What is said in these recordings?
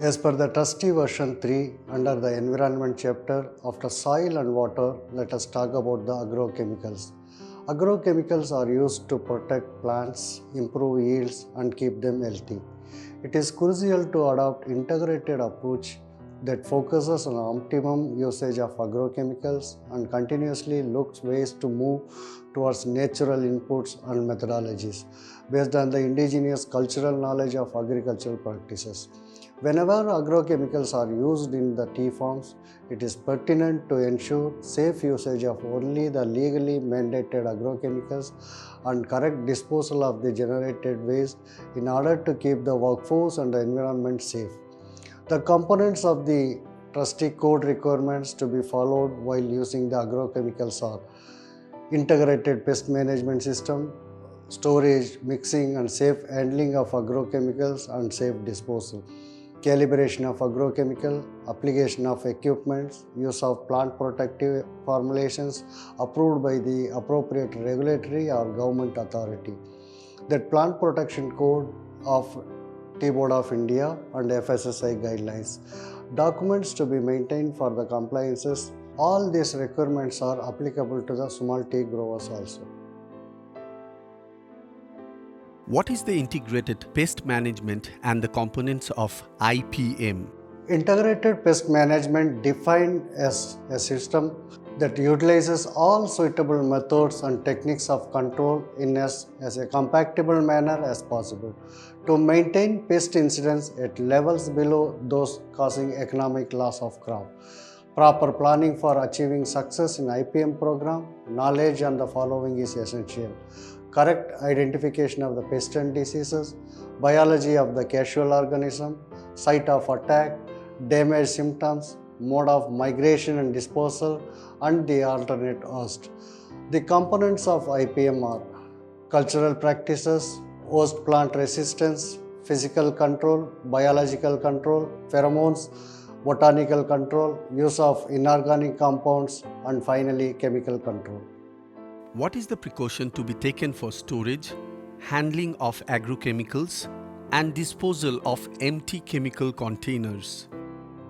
As per the trustee version 3 under the environment chapter, after soil and water, let us talk about the agrochemicals. Agrochemicals are used to protect plants, improve yields and keep them healthy. It is crucial to adopt integrated approach that focuses on optimum usage of agrochemicals and continuously looks ways to move towards natural inputs and methodologies based on the indigenous cultural knowledge of agricultural practices. Whenever agrochemicals are used in the tea farms, it is pertinent to ensure safe usage of only the legally mandated agrochemicals and correct disposal of the generated waste in order to keep the workforce and the environment safe. The components of the trustee code requirements to be followed while using the agrochemicals are integrated pest management system, storage, mixing and safe handling of agrochemicals and safe disposal, calibration of agrochemical, application of equipments, use of plant protective formulations approved by the appropriate regulatory or government authority. That Plant Protection Code of Tea Board of India and FSSAI guidelines. Documents to be maintained for the compliances. All these requirements are applicable to the small tea growers also. What is the integrated pest management and the components of IPM? Integrated pest management defined as a system that utilizes all suitable methods and techniques of control in as a compatible manner as possible to maintain pest incidence at levels below those causing economic loss of crop. Proper planning for achieving success in IPM program, knowledge on the following is essential. Correct identification of the pest and diseases, biology of the casual organism, site of attack, damage symptoms, mode of migration and disposal, and the alternate host. The components of IPM are cultural practices, host plant resistance, physical control, biological control, pheromones, botanical control, use of inorganic compounds, and finally chemical control. What is the precaution to be taken for storage, handling of agrochemicals, and disposal of empty chemical containers?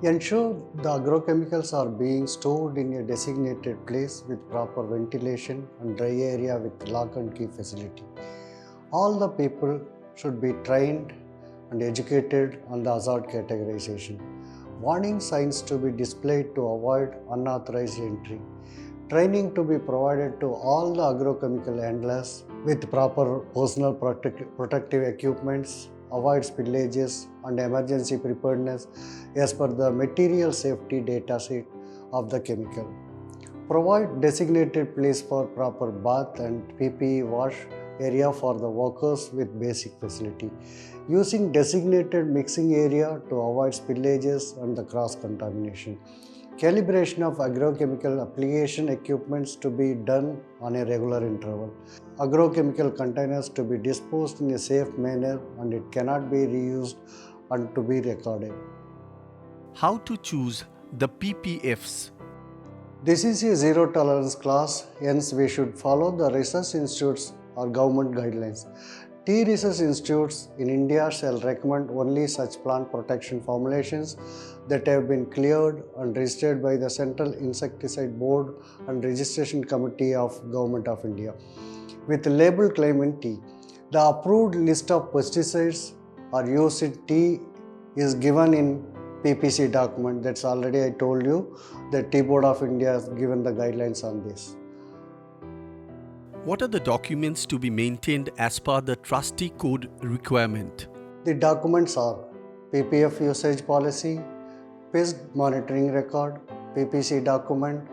Ensure the agrochemicals are being stored in a designated place with proper ventilation and dry area with lock and key facility. All the people should be trained and educated on the hazard categorization. Warning signs to be displayed to avoid unauthorized entry. Training to be provided to all the agrochemical handlers with proper personal protective equipments, avoid spillages and emergency preparedness as per the material safety data sheet of the chemical. Provide designated place for proper bath and PPE wash area for the workers with basic facility. Using designated mixing area to avoid spillages and the cross contamination. Calibration of agrochemical application equipments to be done on a regular interval. Agrochemical containers to be disposed in a safe manner and it cannot be reused and to be recorded. How to choose the PPFs? This is a zero tolerance class, hence we should follow the research institutes or government guidelines. Tea research institutes in India shall recommend only such plant protection formulations that have been cleared and registered by the Central Insecticide Board and Registration Committee of Government of India with label claim in tea. The approved list of pesticides are used in tea is given in PPC document. That's already I told you that Tea Board of India has given the guidelines on this. What are the documents to be maintained as per the trustee code requirement? The documents are PPF usage policy, pest monitoring record, PPC document,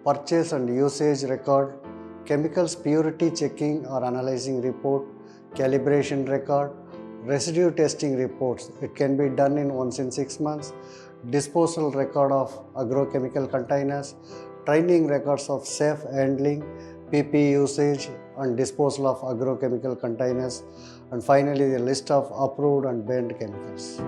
purchase and usage record, chemicals purity checking or analyzing report, calibration record, residue testing reports. It can be done in once in 6 months, disposal record of agrochemical containers, training records of safe handling, PPE usage and disposal of agrochemical containers, and finally the list of approved and banned chemicals.